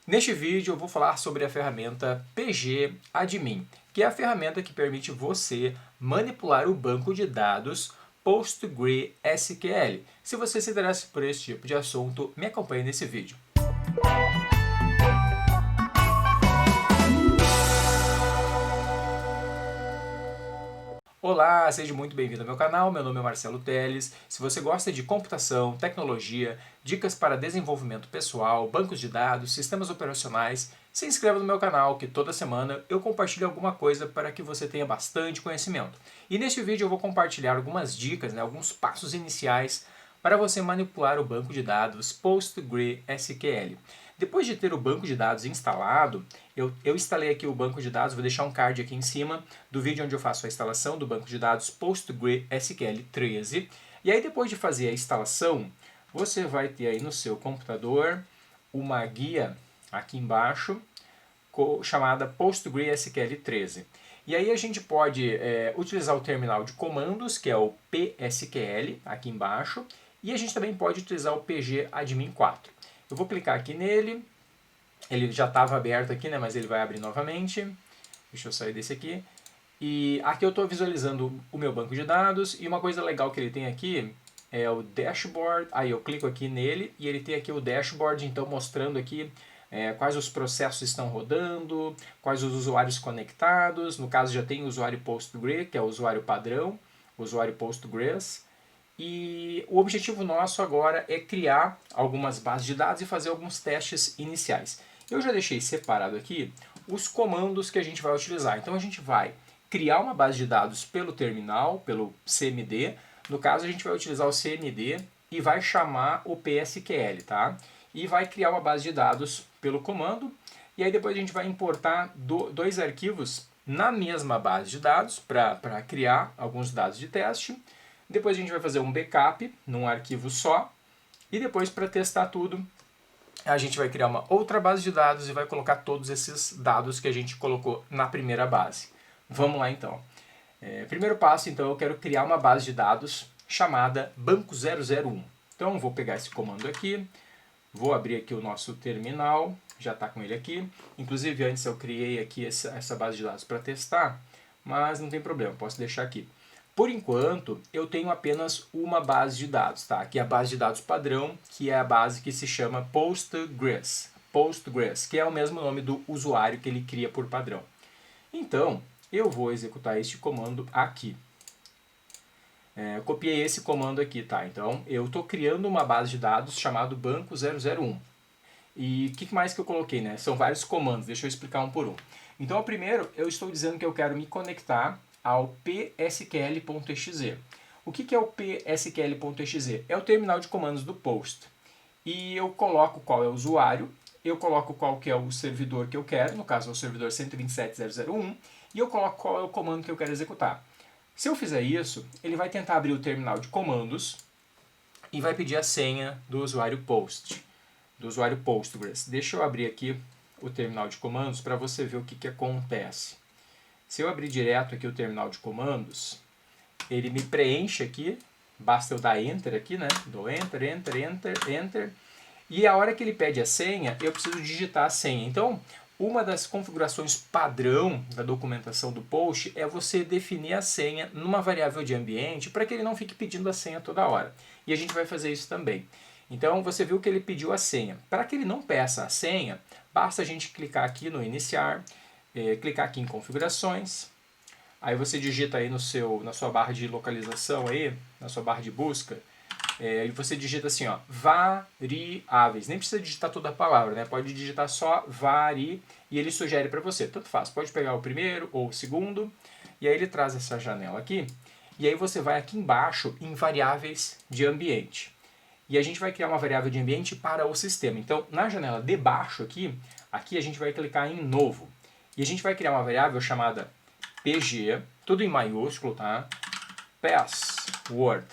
Neste vídeo eu vou falar sobre a ferramenta PG Admin, que é a ferramenta que permite você manipular o banco de dados PostgreSQL. Se você se interessa por esse tipo de assunto, me acompanhe nesse vídeo. Olá, seja muito bem-vindo ao meu canal, meu nome é Marcelo Teles. Se você gosta de computação, tecnologia, dicas para desenvolvimento pessoal, bancos de dados, sistemas operacionais, se inscreva no meu canal que toda semana eu compartilho alguma coisa para que você tenha bastante conhecimento. E neste vídeo eu vou compartilhar algumas dicas, alguns passos iniciais para você manipular o banco de dados PostgreSQL. Depois de ter o banco de dados instalado, eu instalei aqui o banco de dados, vou deixar um card aqui em cima do vídeo onde eu faço a instalação do banco de dados PostgreSQL 13. E aí depois de fazer a instalação, você vai ter aí no seu computador uma guia aqui embaixo chamada PostgreSQL 13. E aí a gente pode utilizar o terminal de comandos, que é o PSQL, aqui embaixo, e a gente também pode utilizar o PG Admin 4. Eu vou clicar aqui nele, ele já estava aberto aqui, né, mas ele vai abrir novamente. Deixa eu sair desse aqui. E aqui eu estou visualizando o meu banco de dados, e uma coisa legal que ele tem aqui é o dashboard. Aí eu clico aqui nele e ele tem aqui o dashboard, então mostrando aqui quais os processos estão rodando, quais os usuários conectados. No caso já tem o usuário Postgre, que é o usuário padrão, o usuário Postgres. E o objetivo nosso agora é criar algumas bases de dados e fazer alguns testes iniciais. Eu já deixei separado aqui os comandos que a gente vai utilizar. Então a gente vai criar uma base de dados pelo terminal, pelo CMD. No caso a gente vai utilizar o CMD e vai chamar o PSQL, tá? E vai criar uma base de dados pelo comando. E aí depois a gente vai importar dois arquivos na mesma base de dados para criar alguns dados de teste. Depois a gente vai fazer um backup num arquivo só. E depois, para testar tudo, a gente vai criar uma outra base de dados e vai colocar todos esses dados que a gente colocou na primeira base. Vamos lá então. Primeiro passo, então, eu quero criar uma base de dados chamada banco001. Então, vou pegar esse comando aqui, vou abrir aqui o nosso terminal, já está com ele aqui. Inclusive, antes eu criei aqui essa base de dados para testar, mas não tem problema, posso deixar aqui. Por enquanto, eu tenho apenas uma base de dados, tá? Aqui é a base de dados padrão, que é a base que se chama Postgres. Postgres, que é o mesmo nome do usuário que ele cria por padrão. Então, eu vou executar este comando aqui. Copiei esse comando aqui, tá? Então, eu estou criando uma base de dados chamada banco001. E o que mais que eu coloquei, né? São vários comandos, deixa eu explicar um por um. Então, primeiro, eu estou dizendo que eu quero me conectar ao psql.exe. O que é o psql.exe? É o terminal de comandos do Post. E eu coloco qual é o usuário, eu coloco qual que é o servidor que eu quero, no caso é o servidor 127.0.0.1, e eu coloco qual é o comando que eu quero executar. Se eu fizer isso, ele vai tentar abrir o terminal de comandos e vai pedir a senha do usuário Post, do usuário Postgres. Deixa eu abrir aqui o terminal de comandos para você ver o que acontece. Se eu abrir direto aqui o terminal de comandos, ele me preenche aqui, basta eu dar Enter aqui, né? Dou Enter, Enter, Enter, Enter. E a hora que ele pede a senha, eu preciso digitar a senha. Então, uma das configurações padrão da documentação do Post é você definir a senha numa variável de ambiente para que ele não fique pedindo a senha toda hora. E a gente vai fazer isso também. Então, você viu que ele pediu a senha. Para que ele não peça a senha, basta a gente clicar aqui no Iniciar, clicar aqui em configurações, aí você digita aí na sua barra de localização aí, na sua barra de busca, e você digita assim, ó, variáveis. Nem precisa digitar toda a palavra, né? Pode digitar só vari e ele sugere para você. Tanto faz, pode pegar o primeiro ou o segundo, e aí ele traz essa janela aqui, e aí você vai aqui embaixo em variáveis de ambiente. E a gente vai criar uma variável de ambiente para o sistema. Então, na janela de baixo aqui a gente vai clicar em novo. E a gente vai criar uma variável chamada pg, tudo em maiúsculo, tá? Password,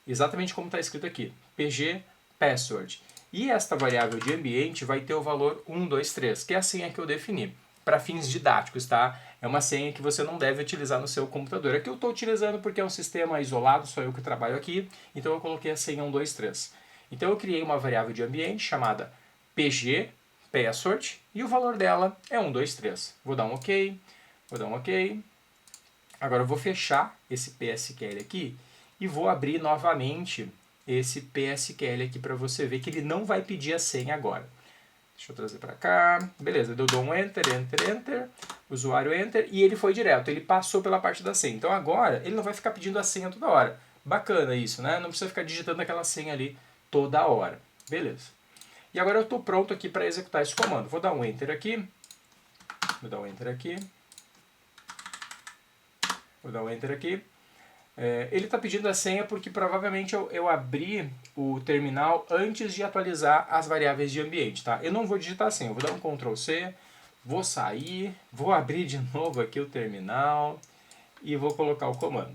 exatamente como está escrito aqui, pg password. E esta variável de ambiente vai ter o valor 123, que é a senha que eu defini, para fins didáticos, tá? É uma senha que você não deve utilizar no seu computador. Aqui eu estou utilizando porque é um sistema isolado, só eu que trabalho aqui, então eu coloquei a senha 123. Então eu criei uma variável de ambiente chamada pg password e o valor dela é 123. Vou dar um OK, vou dar um OK. Agora eu vou fechar esse PSQL aqui e vou abrir novamente esse PSQL aqui para você ver que ele não vai pedir a senha agora. Deixa eu trazer para cá. Beleza, eu dou um Enter, Enter, Enter. Usuário Enter e ele foi direto. Ele passou pela parte da senha. Então agora ele não vai ficar pedindo a senha toda hora. Bacana isso, né? Não precisa ficar digitando aquela senha ali toda hora. Beleza. E agora eu estou pronto aqui para executar esse comando. Vou dar um Enter aqui. Vou dar um Enter aqui. Vou dar um Enter aqui. Ele está pedindo a senha porque provavelmente eu abri o terminal antes de atualizar as variáveis de ambiente, tá? Eu não vou digitar a senha, eu vou dar um Ctrl C, vou sair, vou abrir de novo aqui o terminal e vou colocar o comando.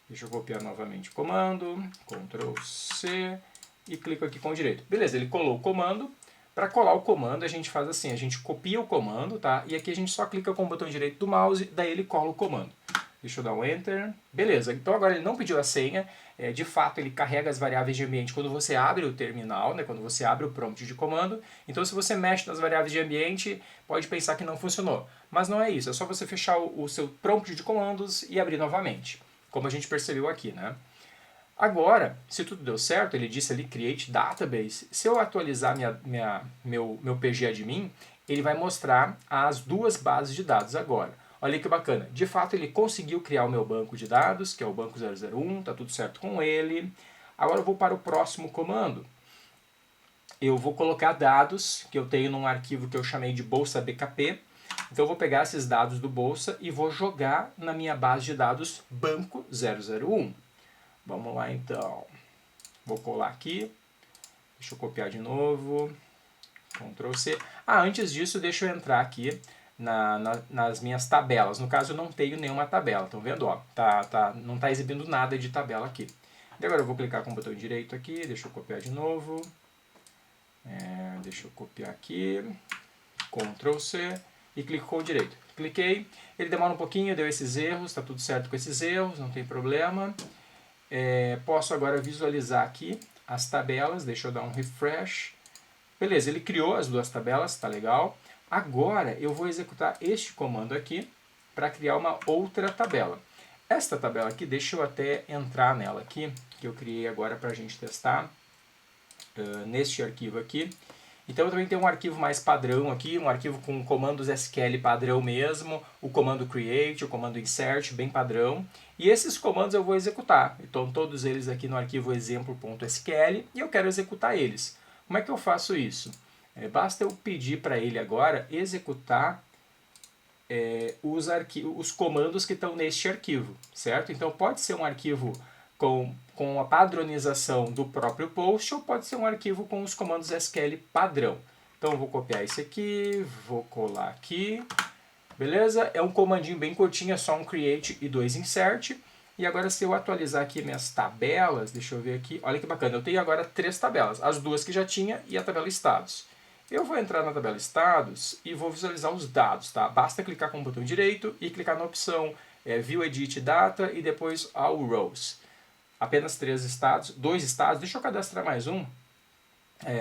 Deixa eu copiar novamente o comando, Ctrl C e clico aqui com o direito. Beleza, ele colou o comando. Para colar o comando a gente faz assim, a gente copia o comando, tá? E aqui a gente só clica com o botão direito do mouse, daí ele cola o comando. Deixa eu dar um Enter. Beleza, então agora ele não pediu a senha. De fato, ele carrega as variáveis de ambiente quando você abre o terminal, né, quando você abre o prompt de comando. Então, se você mexe nas variáveis de ambiente, pode pensar que não funcionou. Mas não é isso, é só você fechar o seu prompt de comandos e abrir novamente, como a gente percebeu aqui, né? Agora, se tudo deu certo, ele disse ali Create Database. Se eu atualizar meu PGAdmin, ele vai mostrar as duas bases de dados agora. Olha que bacana, de fato ele conseguiu criar o meu banco de dados, que é o banco 001, tá tudo certo com ele. Agora eu vou para o próximo comando. Eu vou colocar dados que eu tenho num arquivo que eu chamei de Bolsa BKP. Então eu vou pegar esses dados do Bolsa e vou jogar na minha base de dados banco 001. Vamos lá então. Vou colar aqui. Deixa eu copiar de novo. Ctrl C. Antes disso, deixa eu entrar aqui nas minhas tabelas. No caso, eu não tenho nenhuma tabela. Estão vendo? Ó, não está exibindo nada de tabela aqui. E agora eu vou clicar com o botão direito aqui. Deixa eu copiar de novo. Deixa eu copiar aqui. Ctrl C. E clico com o direito. Cliquei. Ele demora um pouquinho, deu esses erros. Está tudo certo com esses erros, não tem problema. Posso agora visualizar aqui as tabelas. Deixa eu dar um refresh. Beleza, ele criou as duas tabelas, tá legal. Agora eu vou executar este comando aqui para criar uma outra tabela. Esta tabela aqui, deixa eu até entrar nela aqui, que eu criei agora para a gente testar, neste arquivo aqui. Então eu também tenho um arquivo mais padrão aqui, um arquivo com comandos SQL padrão mesmo, o comando create, o comando insert, bem padrão. E esses comandos eu vou executar. Então todos eles aqui no arquivo exemplo.sql e eu quero executar eles. Como é que eu faço isso? Basta eu pedir para ele agora executar os comandos que estão neste arquivo, certo? Então pode ser um arquivo com a padronização do próprio post ou pode ser um arquivo com os comandos SQL padrão. Então eu vou copiar esse aqui, vou colar aqui, beleza? É um comandinho bem curtinho, é só um create e 2 insert. E agora se eu atualizar aqui minhas tabelas, deixa eu ver aqui, olha que bacana, eu tenho agora 3 tabelas, as duas que já tinha e a tabela estados. Eu vou entrar na tabela estados e vou visualizar os dados, tá? Basta clicar com o botão direito e clicar na opção View Edit Data e depois All Rows. Apenas 3 estados, 2 estados, deixa eu cadastrar mais um,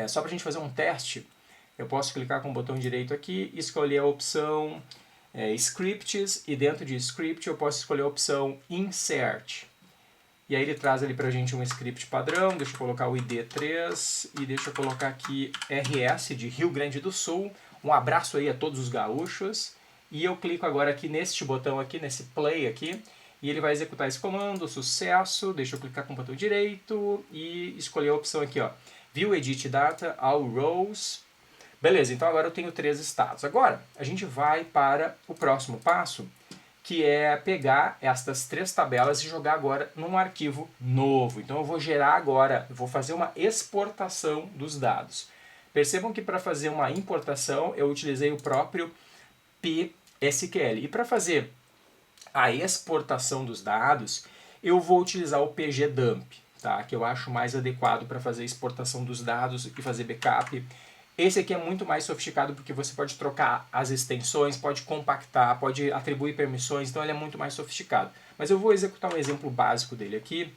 só para a gente fazer um teste. Eu posso clicar com o botão direito aqui e escolher a opção Scripts, e dentro de Script eu posso escolher a opção Insert. E aí ele traz ali pra gente um script padrão, deixa eu colocar o ID3 e deixa eu colocar aqui RS de Rio Grande do Sul. Um abraço aí a todos os gaúchos. E eu clico agora aqui neste botão aqui, nesse play aqui, e ele vai executar esse comando, sucesso. Deixa eu clicar com o botão direito e escolher a opção aqui, ó, View Edit Data, All Rows. Beleza, então agora eu tenho 3 estados. Agora, a gente vai para o próximo passo, que é pegar estas 3 tabelas e jogar agora num arquivo novo. Então eu vou gerar agora, eu vou fazer uma exportação dos dados. Percebam que para fazer uma importação eu utilizei o próprio PSQL. E para fazer a exportação dos dados, eu vou utilizar o pgdump, tá? Que eu acho mais adequado para fazer a exportação dos dados e fazer backup. Esse aqui é muito mais sofisticado porque você pode trocar as extensões, pode compactar, pode atribuir permissões, então ele é muito mais sofisticado. Mas eu vou executar um exemplo básico dele aqui,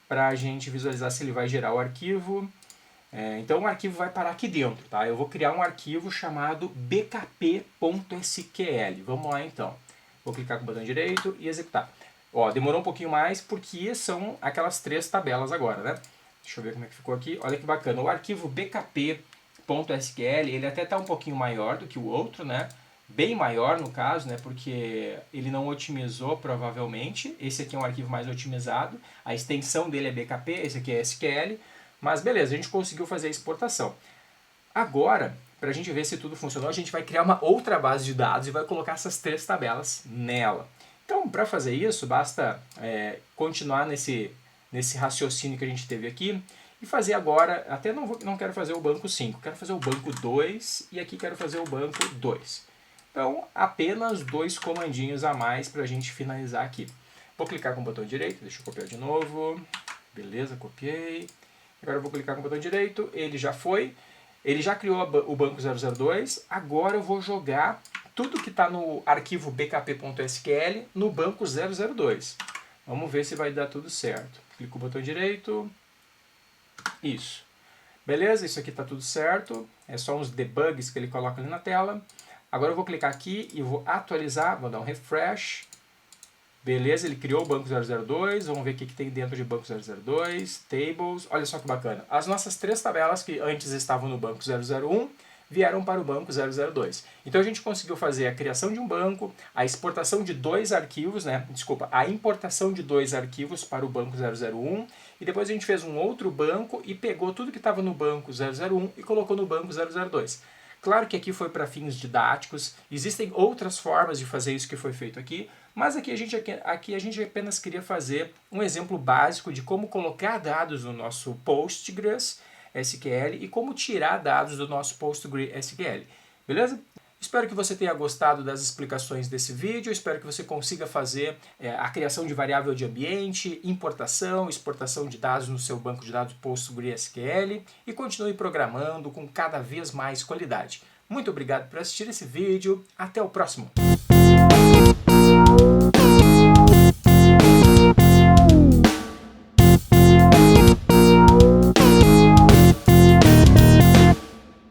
para a gente visualizar se ele vai gerar o arquivo. Então o arquivo vai parar aqui dentro, tá? Eu vou criar um arquivo chamado bkp.sql. Vamos lá então. Vou clicar com o botão direito e executar. Ó, demorou um pouquinho mais porque são aquelas 3 tabelas agora, né? Deixa eu ver como é que ficou aqui. Olha que bacana. O arquivo bkp.sql, ele até está um pouquinho maior do que o outro, né? Bem maior no caso, né? Porque ele não otimizou provavelmente. Esse aqui é um arquivo mais otimizado. A extensão dele é bkp, esse aqui é SQL. Mas beleza, a gente conseguiu fazer a exportação. Agora, para a gente ver se tudo funcionou, a gente vai criar uma outra base de dados e vai colocar essas 3 tabelas nela. Então, para fazer isso, basta continuar nesse raciocínio que a gente teve aqui e fazer agora, até não quero fazer o banco 5, quero fazer o banco 2 e aqui quero fazer o banco 2. Então, apenas 2 comandinhos a mais para a gente finalizar aqui. Vou clicar com o botão direito, deixa eu copiar de novo. Beleza, copiei. Agora eu vou clicar com o botão direito, ele já foi. Ele já criou o banco 002, agora eu vou jogar tudo que está no arquivo bkp.sql no banco 002. Vamos ver se vai dar tudo certo. Clico com o botão direito. Isso. Beleza, isso aqui está tudo certo. É só uns debugs que ele coloca ali na tela. Agora eu vou clicar aqui e vou atualizar, vou dar um refresh. Beleza, ele criou o banco 002, vamos ver o que tem dentro de banco 002, tables, olha só que bacana. As nossas 3 tabelas que antes estavam no banco 001 vieram para o banco 002. Então a gente conseguiu fazer a criação de um banco, a exportação de 2 arquivos, a importação de 2 arquivos para o banco 001 e depois a gente fez um outro banco e pegou tudo que estava no banco 001 e colocou no banco 002. Claro que aqui foi para fins didáticos, existem outras formas de fazer isso que foi feito aqui, mas aqui a gente apenas queria fazer um exemplo básico de como colocar dados no nosso PostgreSQL e como tirar dados do nosso PostgreSQL. Beleza? Espero que você tenha gostado das explicações desse vídeo, espero que você consiga fazer a criação de variável de ambiente, importação, exportação de dados no seu banco de dados PostgreSQL e continue programando com cada vez mais qualidade. Muito obrigado por assistir esse vídeo, até o próximo!